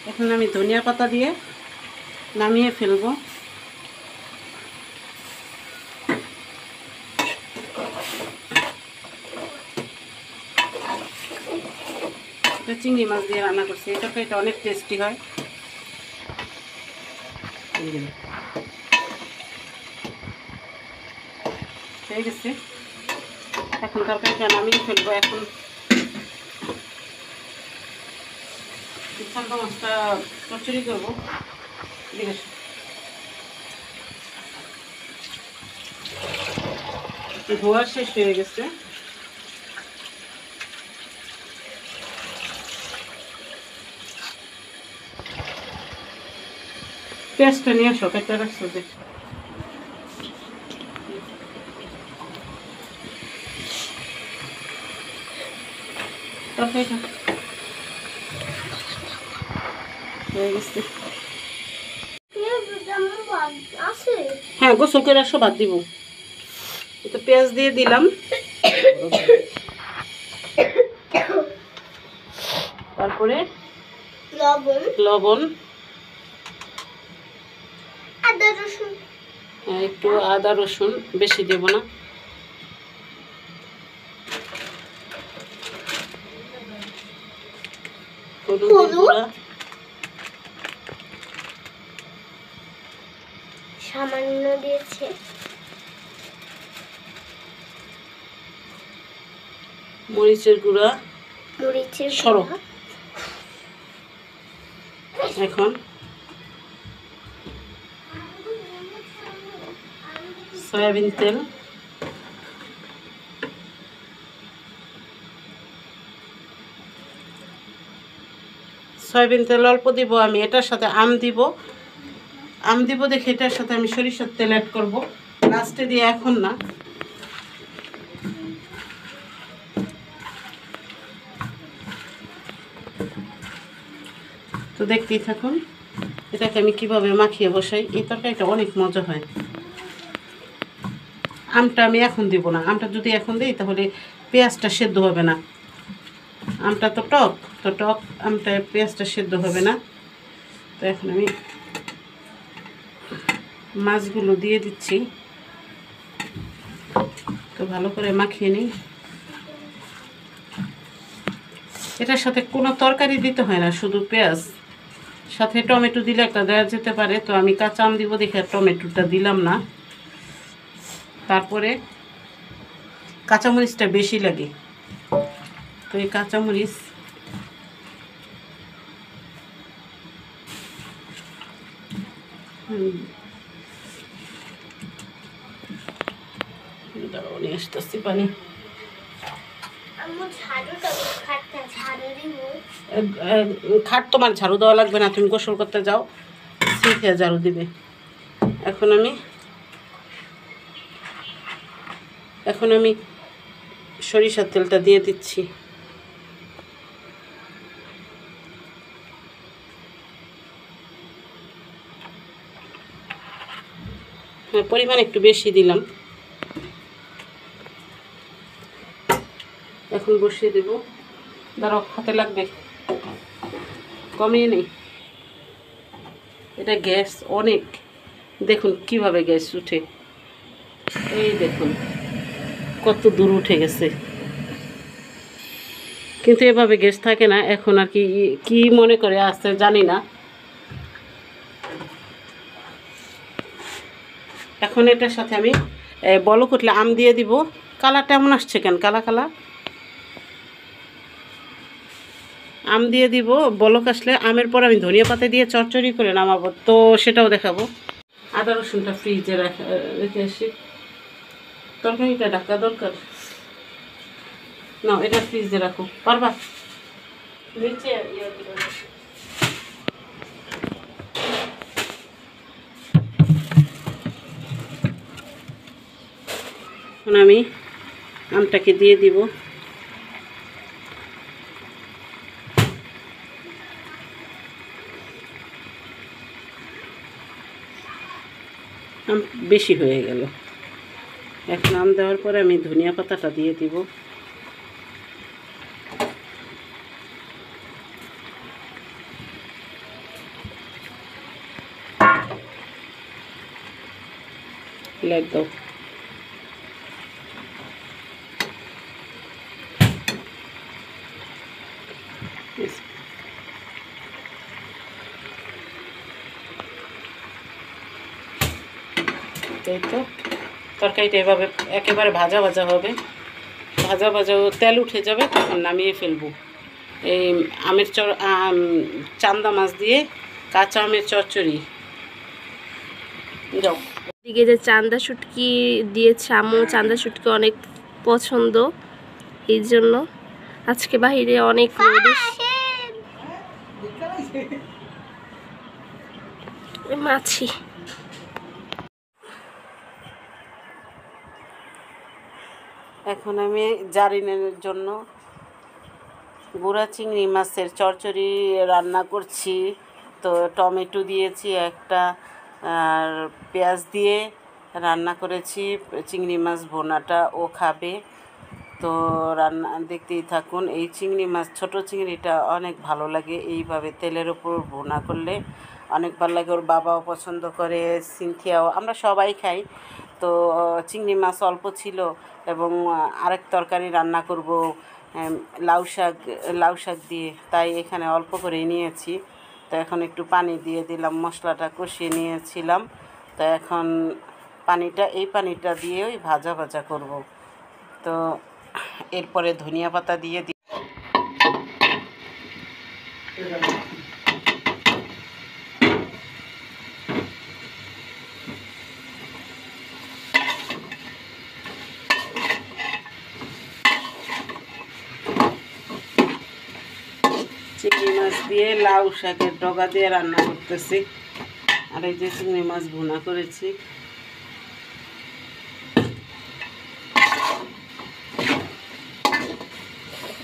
এখন আমি ধনিয়া পাতা দিয়ে নামিয়ে ফেলবো। এটা চিংড়ি মাছ দিয়ে রান্না করছি, এটা অনেক টেস্টি হয়। হয়ে গেছে, এখন তরকারিটা নামিয়ে ফেলবো। এখন সালটা মাছটা চচ্চড়ি করবো। ধোয়া শেষ হয়ে গেছে। পেঁয়াজটা নিয়ে আসো, কেটে রাখছো যে। তরকারিটা হয়ে গেছে। হ্যাঁ, গোসল করে আসো, ভাত দিব। তো পেঁয়াজ দিয়ে দিলাম, তারপরে লবণ, আদা রসুন, একটু আদা রসুন, বেশি দেব না। হলুদের গুঁড়া সামান্য দিয়েছে, মরিচের গুঁড়া, সরো। এখন সয়াবিন তেল, অল্প দিব আমি। এটার সাথে আম দিব দেখে এটার সাথে আমি সরিষার তেল অ্যাড করব লাস্টে দিয়ে, এখন না। তো দেখতেই থাকুন এটাকে আমি কিভাবে মাখিয়ে বসাই। এই তরকারিটা অনেক মজা হয়। আমটা আমি এখন দিব না, আমটা যদি এখন দিই তাহলে পেঁয়াজটা সেদ্ধ হবে না। আমটা তো টক, আমটা পেঁয়াজটা সেদ্ধ হবে না। তো এখন আমি মাছগুলো দিয়ে দিচ্ছি, তো ভালো করে মাখিয়ে নিই। এটার সাথে কোনো তরকারি দিতে হয় না, শুধু পেঁয়াজ, সাথে টমেটো দিলে একটা দেওয়া যেতে পারে। তো আমি কাঁচা আম দিব দেখে টমেটোটা দিলাম না। তারপরে কাঁচামরিচটা বেশি লাগে, তো এই কাঁচামরিচ নিয়ে আসতেছি পানি। খাট তোমার ঝাড়ু দেওয়া লাগবে না, তুমি গোসল করতে যাও, শিখে ঝাড়ু দিবে। এখন আমি সরিষার তেলটা দিয়ে দিচ্ছি। হ্যাঁ, পরিমাণ একটু বেশি দিলাম। এখন বসিয়ে দেব। দাঁড়াও, হাতে লাগবে, কমিয়ে নেই। এটা গ্যাস অনেক, দেখুন কিভাবে গ্যাস উঠে, এই দেখুন কত দূর উঠে গেছে। কিন্তু এভাবে গ্যাস থাকে না। এখন আর কি মনে করে আসছে জানি না। এখন এটার সাথে আমি বলক উঠলে আম দিয়ে দিব। কালারটা এমন আসছে কেন, কালা আম দিয়ে দিব। বলক আসলে আমের পর আমি ধনিয়া পাতা দিয়ে চচ্চড়ি করে নামাবো, তো সেটাও দেখাবো। আদা রসুনটা ফ্রিজে রেখে আসি, তরকারিটা ঢাকা দরকার না, এটা ফ্রিজে রাখো, পারবা নিচে। এখন আমি আমটাকে দিয়ে দিব। আম বেশি হয়ে গেল। এখন আম দেওয়ার পরে আমি ধনিয়া পাতাটা দিয়ে দিব। লাইট দাও। এই তো তরকারিটা এভাবে একেবারে ভাজা ভাজা হবে, ভাজা ভাজা তেল উঠে যাবে, তখন নামিয়ে ফেলবো। এই চান্দা মাছ দিয়ে কাঁচা আমের চচ্চড়ি। যাও। এদিকে যে চান্দা শুটকি দিয়েছে আম্মু, চান্দা শুটকি অনেক পছন্দ, এই জন্য আজকে বাহিরে অনেক রোদ। মাছি। এখন আমি জারিনের জন্য গুঁড়া চিংড়ি মাছের চচ্চড়ি রান্না করছি। তো টমেটো দিয়েছি একটা, আর পেঁয়াজ দিয়ে রান্না করেছি। চিংড়ি মাছ ভোনাটা ও খাবে, তো রান্না দেখতেই থাকুন। এই চিংড়ি মাছ, ছোটো চিংড়িটা অনেক ভালো লাগে, এইভাবে তেলের ওপর ভোনা করলে অনেক ভালো লাগে। ওর বাবাও পছন্দ করে, সিনথিয়াও, আমরা সবাই খাই। তো চিংড়ি মাছ অল্প ছিল, এবং আরেক তরকারি রান্না করব লাউ শাক দিয়ে, তাই এখানে অল্প করেই নিয়েছি। তো এখন একটু পানি দিয়ে দিলাম, মশলাটা কষিয়ে নিয়েছিলাম। তো এখন এই পানিটা দিয়েই ভাজা ভাজা করব। তো এরপরে ধনিয়া পাতা দিয়ে দিই। চিংড়ি মাছ দিয়ে লাউ শাকের ডগা দিয়ে রান্না করতেছি। আর এই যে চিংড়ি মাছ ভুনা করেছি।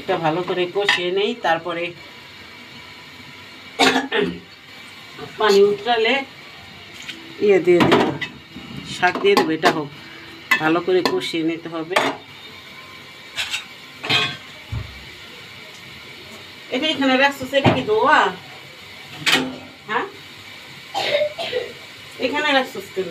এটা ভালো করে কষিয়ে নেই, তারপরে পানি উতরালে দিয়ে দেবো, শাক দিয়ে দেবো। এটা হোক, ভালো করে কষিয়ে নিতে হবে। এটা এখানে রাখছো, সেটা কি দোয়া? হ্যাঁ, এখানে রাখছো কেন?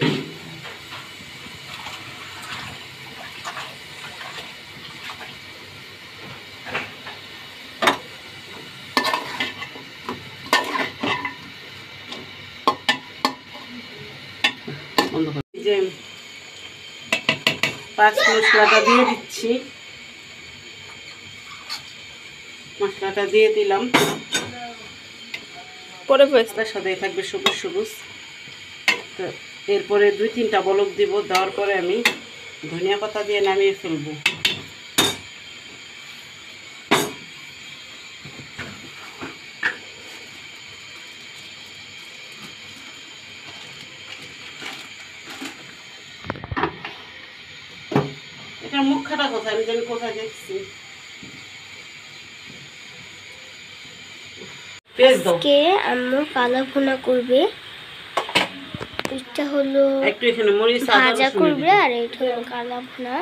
যে পাঁচ মশলাটা দিয়ে দিচ্ছি, মশলাটা দিয়ে দিলাম। পরে সাথে থাকবে সবুজ সবুজ। তো এরপরে 2-3টা বলক দিব, দেওয়ার পরে আমি ধনিয়া পাতা দিয়ে নামিয়ে ফেলবো। এটা মুখটা কোথায়, আমি জানি কোথায় দেখছি। কে আম্মু কালা ভুনা করবে, এটা হলো একটু এখানে মরিচ ভাজা করবে, আর এটা হলো কালা ভুনা।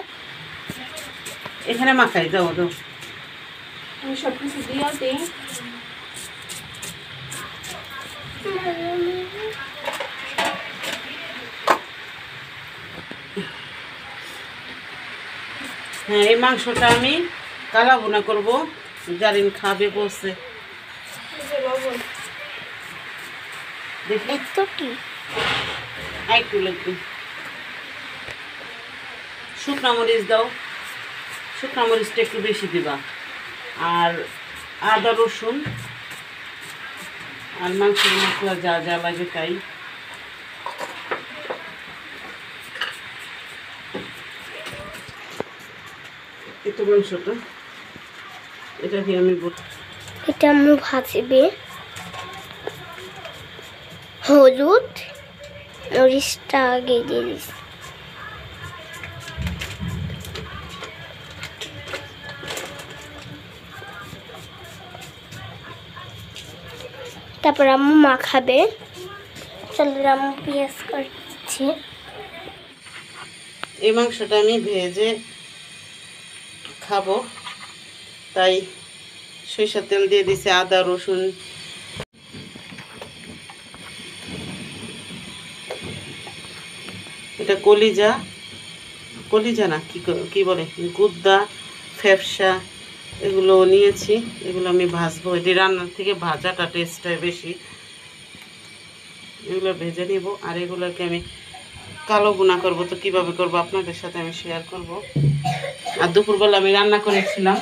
এখানে মাখাই দাও দাও। আমি সব কিছু দিয়ে দিই। হ্যাঁ, এই মাংসটা আমি কালা ভুনা করবো, জারিন খাবে বলছে। দেখি তো কি একটু লাগবে। শুকনো মরিচ দাও, শুকনো মরিচটা একটু বেশি দিবা, আর আদা রসুন আর মাংসের মশলা যা যা লাগে তাই। একটু মাংসটা এটা দিয়ে আমি এটা আম্মু ভাজবে। হলুদ মরিচটা আগে দিয়ে দিস, তারপর আম্মু মাখাবে। চলো আম্মু পেঁয়াজ কাটছে। এই মাংসটা আমি ভেজে খাবো, তাই সরিষার তেল দিয়ে দিছি, আদা রসুন এটা এটা কলিজা, কলিজা না কি বলে, গুদ্দা, ফ্যাপসা, এগুলো নিয়েছি। এগুলো আমি ভাজবো। এটি রান্নার থেকে ভাজাটা টেস্টটা বেশি। এগুলো ভেজে নিব। আর এগুলোকে আমি কালো ভুনা করব। তো কীভাবে করবো আপনাদের সাথে আমি শেয়ার করব। আর দুপুরবেলা আমি রান্না করেছিলাম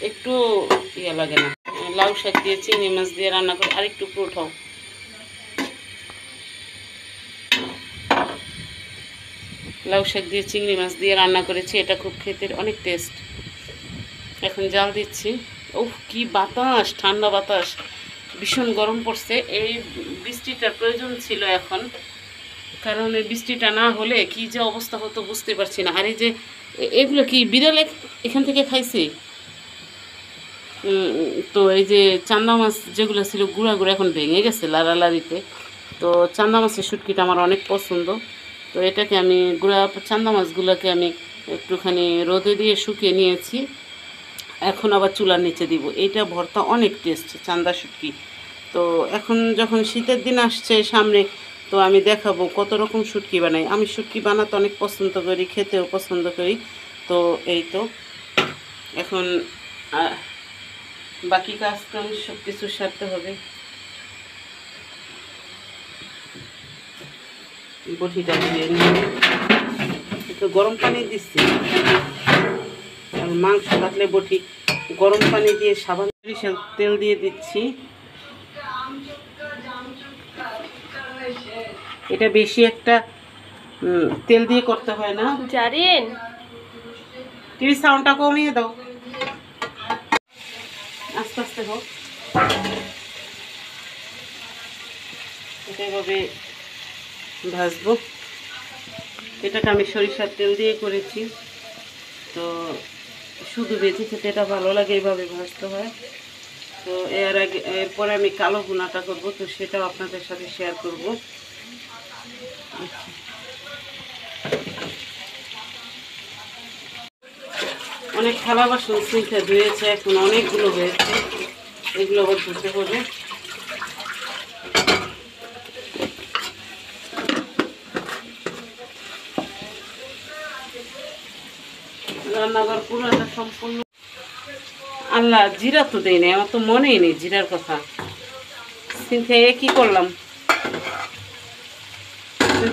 একটু ইয়ে লাগে না, লাউ শাক দিয়ে চিংড়ি মাছ দিয়ে রান্না করে। আর একটু উঠাও। লাউ শাক দিয়ে চিংড়ি মাছ দিয়ে রান্না করেছি। এটা খুব খেতে অনেক টেস্ট। এখন জাল দিচ্ছি। উফ কি বাতাস, ঠান্ডা বাতাস, ভীষণ গরম পড়ছে। এই বৃষ্টিটার প্রয়োজন ছিল এখন, কারণ এই বৃষ্টিটা না হলে কি যে অবস্থা হতো বুঝতে পারছি না। আর এই যে এগুলো কি বিড়াল এখান থেকে খাইছে। তো এই যে চান্দা মাছ যেগুলো ছিল গুঁড়া গুঁড়া এখন ভেঙে গেছে লাড়ালাড়িতে। তো চান্দা মাছের শুটকিটা আমার অনেক পছন্দ। তো এটাকে আমি চান্দা মাছগুলোকে আমি একটুখানি রোদে দিয়ে শুকিয়ে নিয়েছি। এখন আবার চুলার নিচে দিব। এইটা ভর্তা অনেক টেস্ট, চান্দা শুটকি। তো এখন যখন শীতের দিন আসছে সামনে, তো আমি দেখাবো কত রকম শুটকি বানাই। আমি শুটকি বানাতে অনেক পছন্দ করি, খেতেও পছন্দ করি। তো এই তো এখন বাকি কাজকাম সব কিছু সারতে হবে। বটিটা দিয়ে নিয়ে একটু গরম পানি দিচ্ছি। মাংস কাটলে বটি গরম পানি দিয়ে সাবান সরিষার তেল দিয়ে দিচ্ছি। এটা বেশি একটা তেল দিয়ে করতে হয় না। জারিন টিভি সাউন্ডটা কমিয়ে দাও, আস্তে আস্তে হোক। এটা এভাবে ভাজবো। এটাকে আমি সরিষার তেল দিয়ে করেছি। তো শুধু ভেজে খেতে এটা ভালো লাগে, এইভাবে ভাজতে হয়। তো এরপরে আমি কালো ভুনাটা করব। তো সেটাও আপনাদের সাথে শেয়ার করব। অনেক থালা বাসন সিঁথে ধুয়েছে, এখন অনেকগুলো হয়েছে। এগুলো আবার ধুতে হবে। রান্নাঘর পুরোটা সম্পূর্ণ। আল্লাহ, জিরা তো দেয় নাই, আমার তো মনেই নেই জিরার কথা। সিনথে কি করলাম,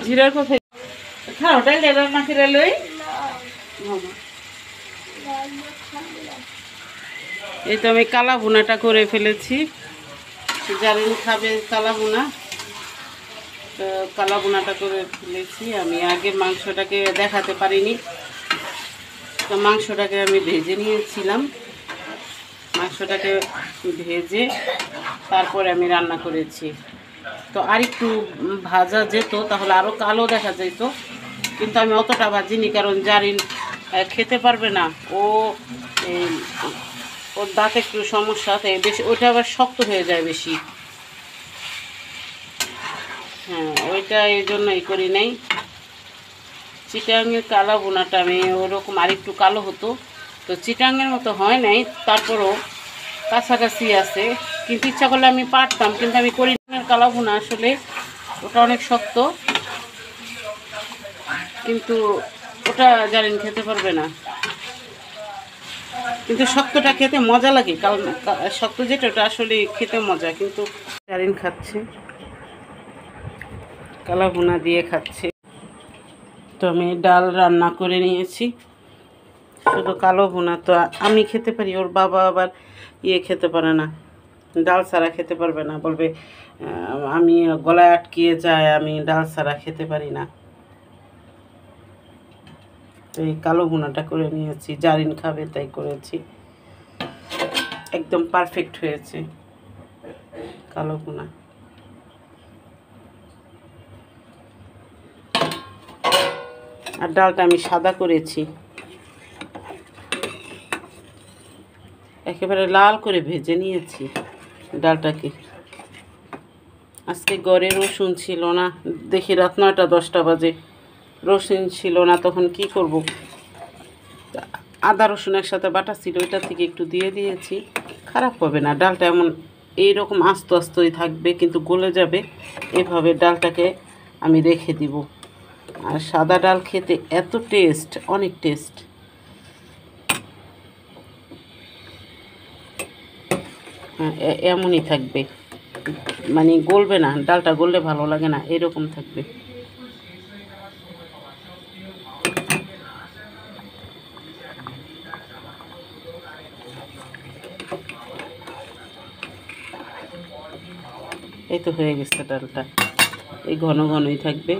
জিরার কথা। খাও ডাল রান্না করে লই। এই তো আমি কালা ভুনাটা করে ফেলেছি। জারিন খাবে কালা ভুনা। তো কালা ভুনাটা করে ফেলেছি আমি। আগে মাংসটাকে দেখাতে পারিনি। তো মাংসটাকে আমি ভেজে নিয়েছিলাম। মাংসটাকে ভেজে তারপরে আমি রান্না করেছি। তো আর একটু ভাজা যেত তাহলে আরও কালো দেখা যেত, কিন্তু আমি অতটা ভাজিনি, কারণ জারিন খেতে পারবে না। ওর দাঁতে একটু সমস্যা, তাই বেশি ওইটা আবার শক্ত হয়ে যায় বেশি। হ্যাঁ, ওইটা এই জন্যই করি নাই। চিটাঙের কালা বোনাটা আমি ওরকম আরেকটু কালো হতো। তো চিটাঙের মতো হয় নাই, তারপরও কাছাকাছি আছে। কিন্তু ইচ্ছা করলে আমি পারতাম, কিন্তু আমি করি না। কালা বোনা আসলে ওটা অনেক শক্ত, কিন্তু ওটা জারিন খেতে পারবে না। কিন্তু শক্তটা খেতে মজা লাগে। কারণ শক্ত যেটা ওটা আসলে খেতে মজা, কিন্তু জারিন খাচ্ছে, কালা বোনা দিয়ে খাচ্ছে। তো আমি ডাল রান্না করে নিয়েছি, শুধু কালো ভুনা। তো আমি খেতে পারি, ওর বাবা আবার খেতে পারে না, ডাল ছাড়া খেতে পারবে না। বলবে আমি গলায় আটকিয়ে যায়, আমি ডাল ছাড়া খেতে পারি না। তো এই কালো ভুনাটা করে নিয়েছি, জারিন খাবে তাই করেছি। একদম পারফেক্ট হয়েছে কালো ভুনা। আর ডালটা আমি সাদা করেছি, একেবারে লাল করে ভেজে নিয়েছি ডালটাকে। আজকে ঘরে রসুন ছিল না, দেখি রাত 9টা 10টা বাজে রসুন ছিল না, তখন কি করব। আদা রসুন একসাথে বাটা ছিল, ওইটা থেকে একটু দিয়ে দিয়েছি। খারাপ হবে না, ডালটা এমন এইরকম আস্তে আস্তই থাকবে, কিন্তু গলে যাবে। এভাবে ডালটাকে আমি রেখে দিব। আর সাদা ডাল খেতে এত টেস্ট, অনেক টেস্ট। হ্যাঁ, এমনই থাকবে, মানে গলবে না, ডালটা গললে ভালো লাগে না, এরকম থাকবে। এই তো হয়ে গেছে ডালটা, এই ঘন ঘনই থাকবে।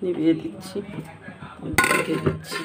নিভিয়ে দিচ্ছি, ঢেকে দিচ্ছি।